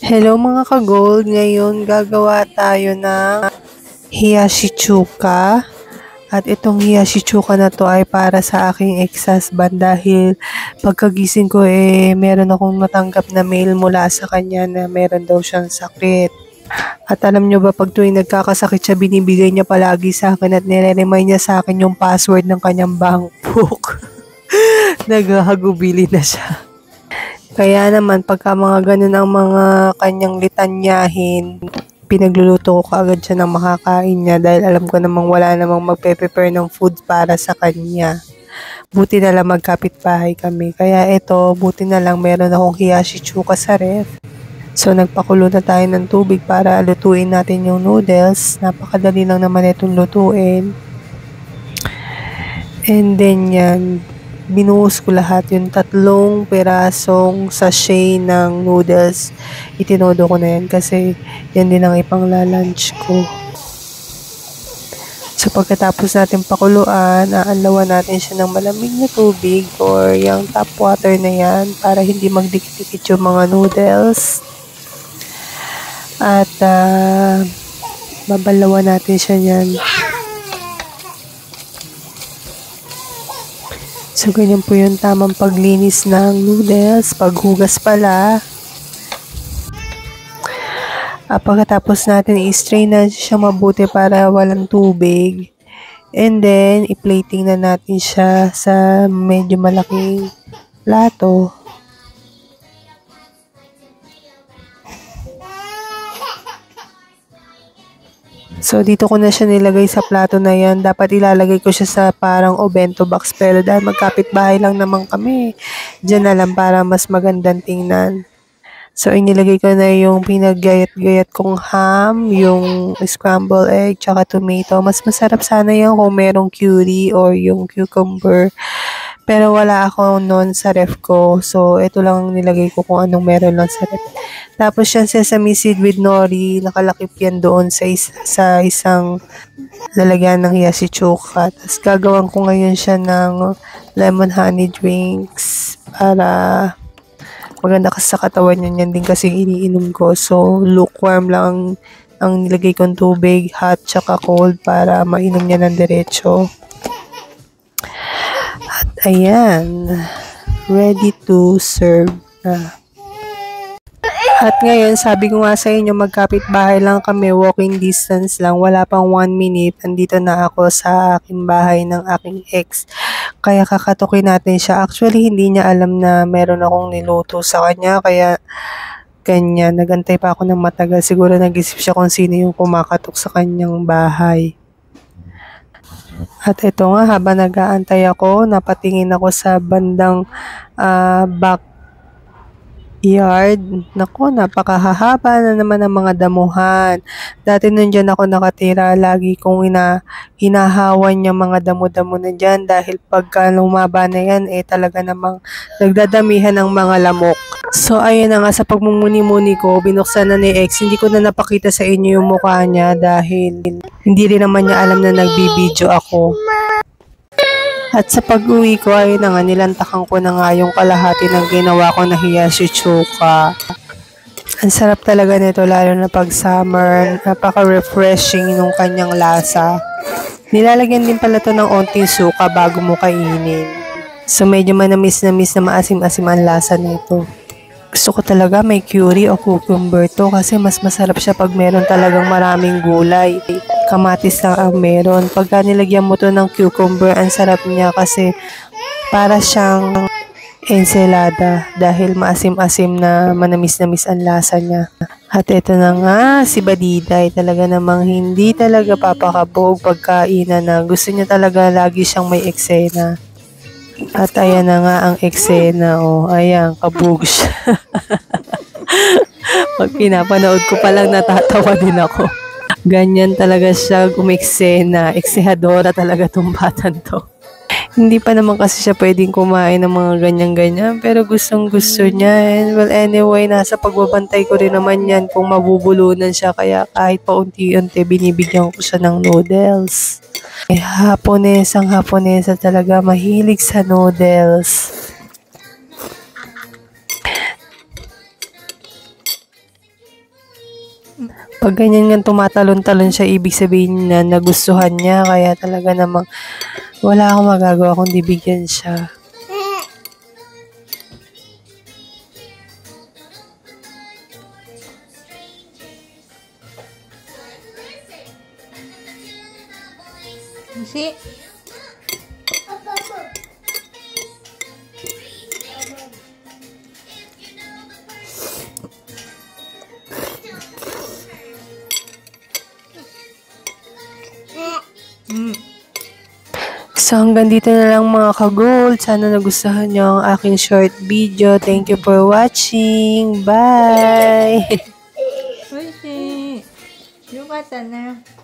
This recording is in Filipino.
Hello mga ka-gold, ngayon gagawa tayo ng hiyashi chuka. At itong hiyashi chuka na to ay para sa aking ex-husband dahil pagkagising ko meron akong natanggap na mail mula sa kanya na meron daw siyang sakit. At alam nyo ba, pag tuwing nagkakasakit siya, binibigay niya palagi sa akin at nire-remind niya sa akin yung password ng kanyang bank book. Naghahagubili na siya. Kaya naman, pagka mga ganun ang mga kanyang litanyahin, pinagluluto ko kaagad siya ng makakain niya dahil alam ko namang wala namang magpe-prepare ng food para sa kanya. Buti na lang magkapit-bahay kami. Kaya ito, buti na lang meron akong hiyashi chuka sa ref. So, nagpakulo na tayo ng tubig para lutuin natin yung noodles. Napakadali lang naman itong lutuin. And then yan, binuhos ko lahat yung 3 pirasong sachet ng noodles. Itinodo ko na yan kasi yan din ang ipanglalunch ko. So pagkatapos natin pakuluan, aanlawan natin siya ng malamig na tubig or yung tap water na yan para hindi magdikit-dikit yung mga noodles. At babalawan natin siya yan. So, ganyan po yung tamang paglinis ng noodles, paghugas pala. Pagkatapos natin, i-strain na siya mabuti para walang tubig. And then, i-plating na natin siya sa medyo malaking plato. So, dito ko na siya nilagay sa plato na yan. Dapat ilalagay ko siya sa parang o bento box. Pero dahil magkapit-bahay lang naman kami, dyan na lang para mas magandang tingnan. So, inilagay ko na yung pinaggayat-gayat kong ham, yung scrambled egg, tsaka tomato. Mas masarap sana yan kung merong curry or yung cucumber. Pero wala ako noon sa ref ko. So, ito lang nilagay ko kung anong meron lang sa ref. Tapos yung sesame seed with nori, nakalakip yan doon sa isang lalagyan ng hiyashi chuka. Tapos gagawin ko ngayon siya ng lemon honey drinks para maganda kasi sa katawan niya. Yan din kasi iniinom ko. So, lukewarm lang ang nilagay kong tubig, hot tsaka cold para mainom niya ng diretso. At ayan, ready to serve na. At ngayon, sabi ko nga sa inyo, magkapit-bahay lang kami, walking distance lang, wala pang 1 minute, andito na ako sa aking bahay ng aking ex. Kaya kakatukin natin siya. Actually, hindi niya alam na meron akong niluto sa kanya, kaya ganyan, nagantay pa ako ng matagal. Siguro nag-isip siya kung sino yung kumakatok sa kanyang bahay. At ito nga, habang nag-aantay ako, napatingin ako sa bandang backyard. Naku, napakahahaba na naman ng mga damuhan. Dati nun dyan ako nakatira, lagi kong hinahawan yung mga damo-damo na dyan dahil pagka lumaba na yan, talaga namang nagdadamihan ng mga lamok. So, ayun na nga, sa pagmumuni-muni ko, binuksan na ni ex. Hindi ko na napakita sa inyo yung mukha niya dahil hindi rin naman niya alam na nagbibideo ako. At sa pag-uwi ko, ayun na nga, nilantakan ko na nga yung kalahati ng ginawa ko na hiyashi chuka. Ang sarap talaga nito, lalo na pag summer. Napaka-refreshing nung kanyang lasa. Nilalagyan din pala to ng onting suka bago mo kainin. So, medyo manamis na maasim-asim ang lasa nito. Gusto ko talaga may curry o cucumber to kasi mas masarap siya pag meron talagang maraming gulay. Kamatis lang ang meron. Pagka nilagyan mo to ng cucumber, ang sarap niya kasi para siyang ensalada dahil maasim-asim na manamis-namis ang lasa niya. At ito na nga, si Badiday talaga namang hindi talaga papakabog pagkainan na. Gusto niya talaga lagi siyang may eksena. At ayan na nga ang eksena, ayan, kabog siya. Pag pinapanood ko palang natatawa din ako. Ganyan talaga siya umeksena, eksehadora talaga tong batan to. Hindi pa naman kasi siya pwedeng kumain ng mga ganyan-ganyan, pero gustong-gusto niya. And well, anyway, nasa pagbabantay ko rin naman yan kung mabubulunan siya, kaya kahit paunti-unti binibigyan ko siya ng noodles. Haponesa talaga, mahilig sa noodles. Pag ganyan nga tumatalon-talon siya, ibig sabihin na nagustuhan niya. Kaya talaga namang wala akong magagawa kundi bigyan siya. Si. So hanggang dito na lang mga ka-gold. Sana nagustuhan niyo ang aking short video. Thank you for watching. Bye! おいしい。よかったね。